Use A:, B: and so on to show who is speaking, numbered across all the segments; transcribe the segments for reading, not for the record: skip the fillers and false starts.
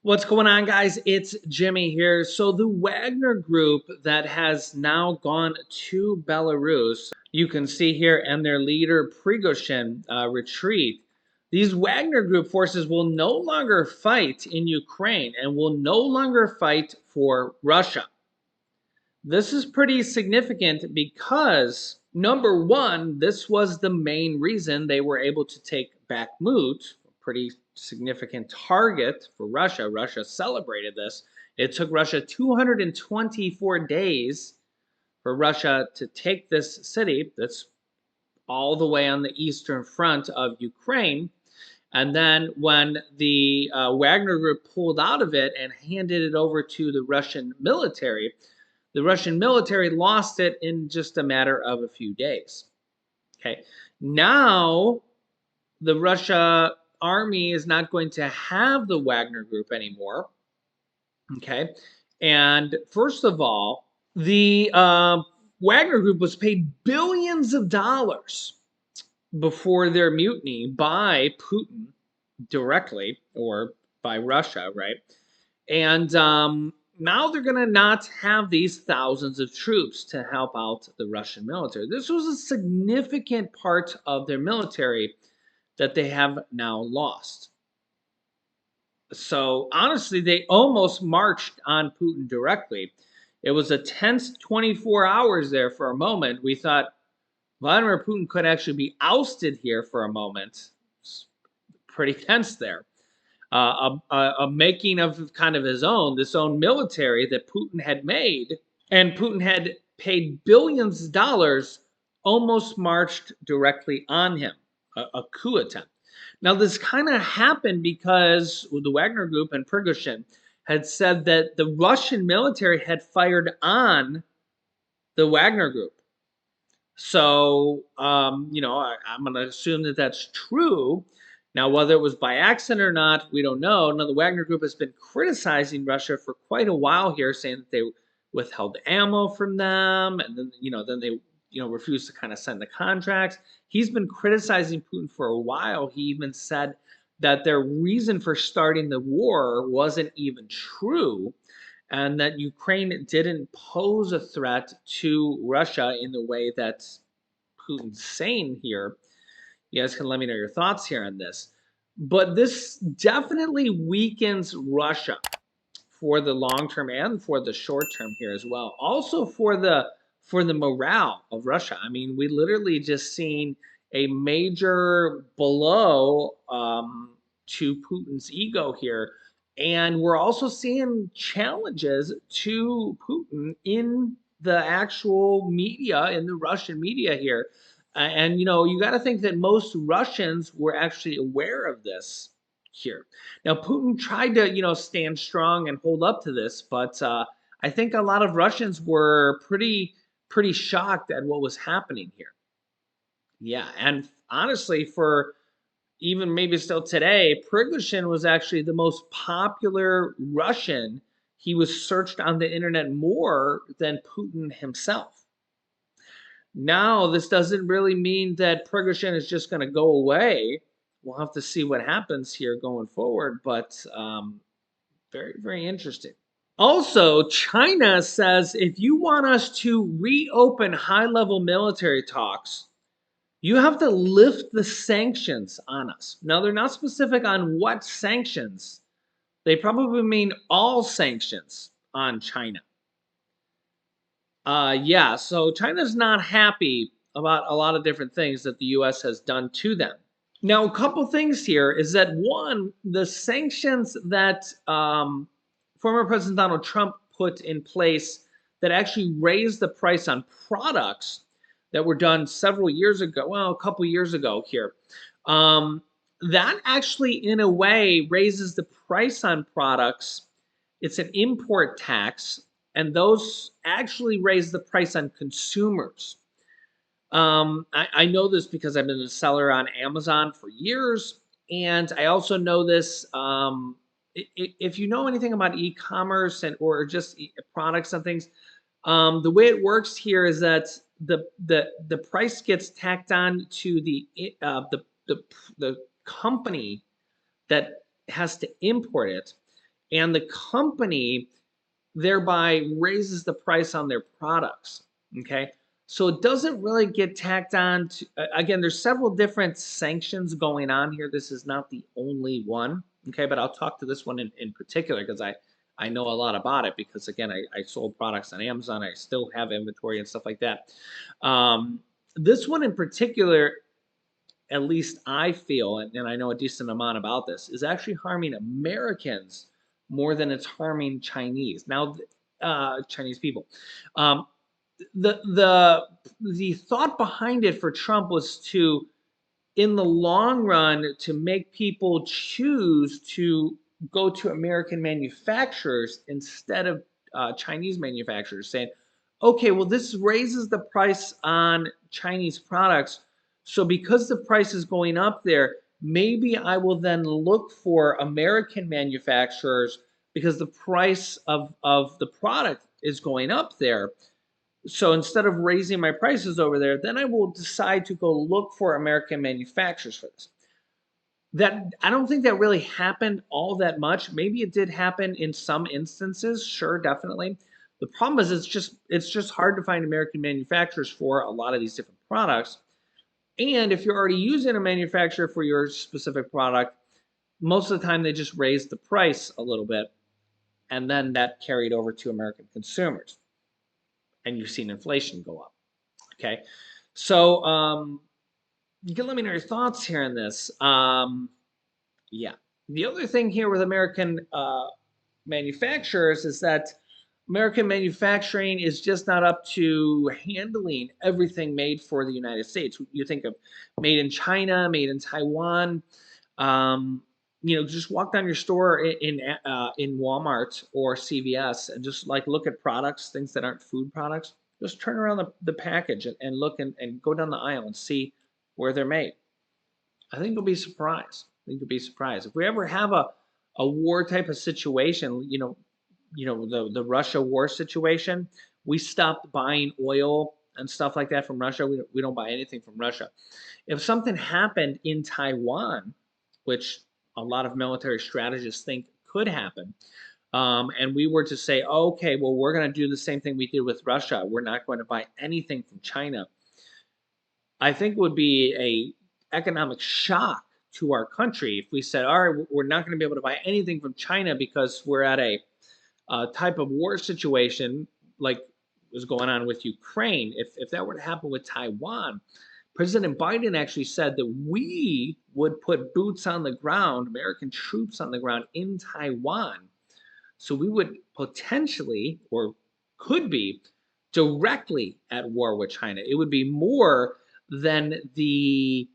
A: What's going on, guys? It's Jimmy here. So, the Wagner Group that has now gone to Belarus, you can see here, and their leader Prigozhin retreat. These Wagner Group forces will no longer fight in Ukraine and will no longer fight for Russia. This is pretty significant because, number one, this was the main reason they were able to take Bakhmut, a pretty significant target for Russia. Russia celebrated this. It took Russia 224 days for Russia to take this city that's all the way on the eastern front of Ukraine. And then when the Wagner Group pulled out of it and handed it over to the Russian military lost it in just a matter of a few days. Okay. Now the Russia army is not going to have the Wagner Group anymore. Okay. And first of all, the Wagner Group was paid billions of dollars before their mutiny by Putin directly or by Russia, right? And now they're going to not have these thousands of troops to help out the Russian military. This was a significant part of their military that they have now lost. So honestly, they almost marched on Putin directly. It was a tense 24 hours there for a moment. We thought Vladimir Putin could actually be ousted here for a moment. It's pretty tense there. A making of kind of his own, this own military that Putin had made, and Putin had paid billions of dollars, almost marched directly on him, a coup attempt. Now, this kind of happened because the Wagner Group and Prigozhin had said that the Russian military had fired on the Wagner Group. So, I'm going to assume that that's true. Now, whether it was by accident or not, we don't know. Now, the Wagner Group has been criticizing Russia for quite a while here, saying that they withheld ammo from them, and then they, refused to kind of send the contracts. He's been criticizing Putin for a while. He even said that their reason for starting the war wasn't even true, and that Ukraine didn't pose a threat to Russia in the way that Putin's saying here. You guys can let me know your thoughts here on this. But this definitely weakens Russia for the long term and for the short term here as well. Also for the morale of Russia. I mean, we literally just seen a major blow to Putin's ego here. And we're also seeing challenges to Putin in the actual media, in the Russian media here. And you got to think that most Russians were actually aware of this here. Now, Putin tried to, stand strong and hold up to this, but I think a lot of Russians were pretty shocked at what was happening here. Yeah, and honestly, for even maybe still today, Prigozhin was actually the most popular Russian. He was searched on the internet more than Putin himself. Now, this doesn't really mean that Prigozhin is just going to go away. We'll have to see what happens here going forward, but very, very interesting. Also, China says if you want us to reopen high level military talks, you have to lift the sanctions on us. Now, they're not specific on what sanctions, they probably mean all sanctions on China. Yeah, so China's not happy about a lot of different things that the US has done to them. Now, a couple things here is that one, the sanctions that former President Donald Trump put in place that actually raised the price on products that were done several years ago, well, a couple years ago here, that actually, in a way, raises the price on products. It's an import tax, and those actually raise the price on consumers. I know this because I've been a seller on Amazon for years, and I also know this. If you know anything about e-commerce and or just products and things, the way it works here is that the price gets tacked on to the company that has to import it, and the company thereby raises the price on their products. Okay. So it doesn't really get tacked on to, again, there's several different sanctions going on here. This is not the only one. Okay. But I'll talk to this one in particular because I know a lot about it because, again, I sold products on Amazon. I still have inventory and stuff like that. Um, this one in particular, at least I feel, and I know a decent amount about this, is actually harming Americans more than it's harming Chinese. Now, Chinese people. Um, the thought behind it for Trump was to, in the long run, to make people choose to go to American manufacturers instead of Chinese manufacturers, saying, okay, well, this raises the price on Chinese products. So because the price is going up there, maybe I will then look for American manufacturers because the price of the product is going up there. So instead of raising my prices over there, then I will decide to go look for American manufacturers for this. That I don't think that really happened all that much. Maybe it did happen in some instances, sure, definitely. The problem is it's just hard to find American manufacturers for a lot of these different products. And if you're already using a manufacturer for your specific product, most of the time they just raise the price a little bit, and then that carried over to American consumers, and you've seen inflation go up. Okay, so you can let me know your thoughts here on this. Yeah. The other thing here with American manufacturers is that American manufacturing is just not up to handling everything made for the United States. You think of made in China, made in Taiwan. Um, just walk down your store in Walmart or CVS and just like look at products, things that aren't food products. Just turn around the package and look and go down the aisle and see where they're made. I think you'll be surprised. I think you'll be surprised if we ever have a war type of situation. The Russia war situation. We stopped buying oil and stuff like that from Russia. We don't buy anything from Russia. If something happened in Taiwan, which a lot of military strategists think could happen, and we were to say, okay, well, we're going to do the same thing we did with Russia. We're not going to buy anything from China. I think would be a economic shock to our country if we said, all right, we're not going to be able to buy anything from China because we're at a type of war situation like was going on with Ukraine. If that were to happen with Taiwan, President Biden actually said that we would put boots on the ground, American troops on the ground in Taiwan. So we would potentially, or could be, directly at war with China. It would be more than the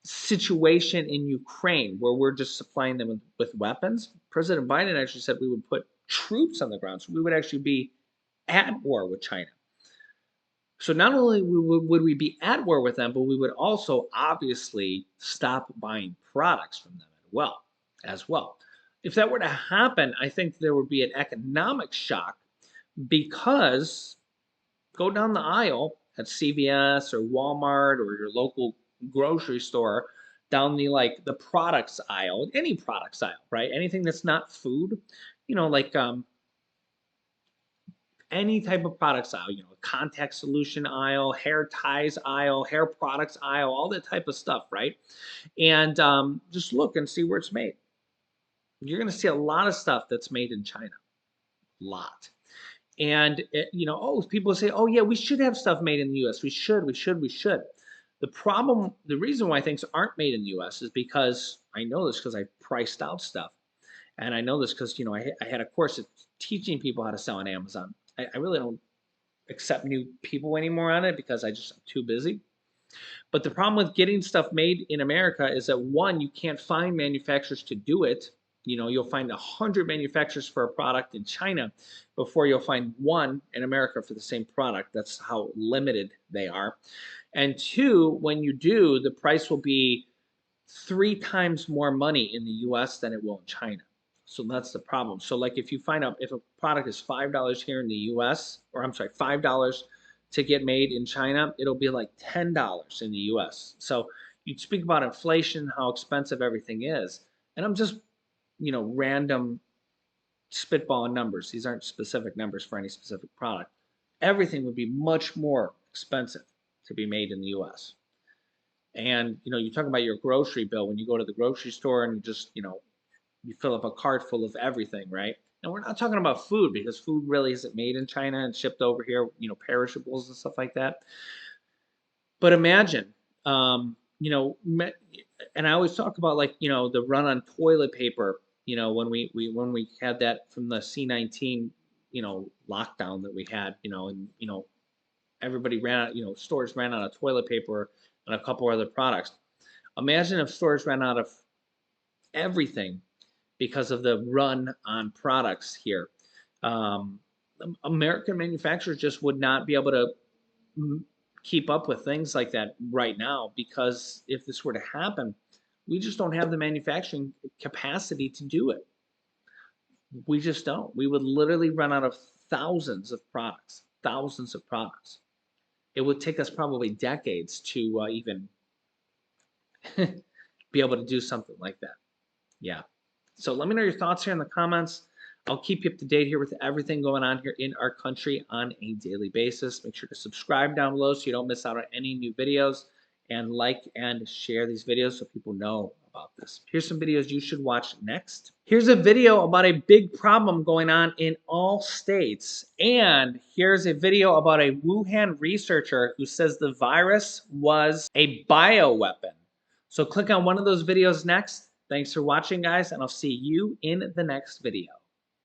A: situation in Ukraine where we're just supplying them with weapons. President Biden actually said we would put troops on the ground. So we would actually be at war with China. So not only would we be at war with them, but we would also obviously stop buying products from them as well. If that were to happen, I think there would be an economic shock because go down the aisle at CVS or Walmart or your local grocery store down the products aisle, any products aisle, right? Anything that's not food, like any type of products aisle, contact solution aisle, hair ties aisle, hair products aisle, all that type of stuff, right? And just look and see where it's made. You're going to see a lot of stuff that's made in China, a lot. And people say, oh yeah, we should have stuff made in the U.S. We should. The reason why things aren't made in the U.S. is because I know this because I priced out stuff, and I know this because I had a course of teaching people how to sell on Amazon. I really don't accept new people anymore on it because I'm too busy. But the problem with getting stuff made in America is that one, you can't find manufacturers to do it. You'll find 100 manufacturers for a product in China before you'll find one in America for the same product. That's how limited they are. And two, when you do, the price will be 3 times more money in the US than it will in China. So that's the problem. So like if you find out if a product is $5 here in the US, or I'm sorry, $5 to get made in China, it'll be like $10 in the US. So you speak about inflation, how expensive everything is. And I'm just, random spitballing numbers. These aren't specific numbers for any specific product. Everything would be much more expensive to be made in the US. And you talk about your grocery bill when you go to the grocery store and you just, you fill up a cart full of everything, right? And we're not talking about food because food really isn't made in China and shipped over here, perishables and stuff like that. But imagine, and I always talk about like the run on toilet paper. When we had that from the C-19, lockdown that we had, and everybody ran out, stores ran out of toilet paper and a couple other products. Imagine if stores ran out of everything because of the run on products here. Um, American manufacturers just would not be able to keep up with things like that right now, because if this were to happen, we just don't have the manufacturing capacity to do it. We just don't. We would literally run out of thousands of products, thousands of products. It would take us probably decades to even be able to do something like that. Yeah. So let me know your thoughts here in the comments. I'll keep you up to date here with everything going on here in our country on a daily basis. Make sure to subscribe down below so you don't miss out on any new videos, and like and share these videos so people know about this. Here's some videos you should watch next. Here's a video about a big problem going on in all states. And here's a video about a Wuhan researcher who says the virus was a bioweapon. So click on one of those videos next. Thanks for watching, guys, and I'll see you in the next video.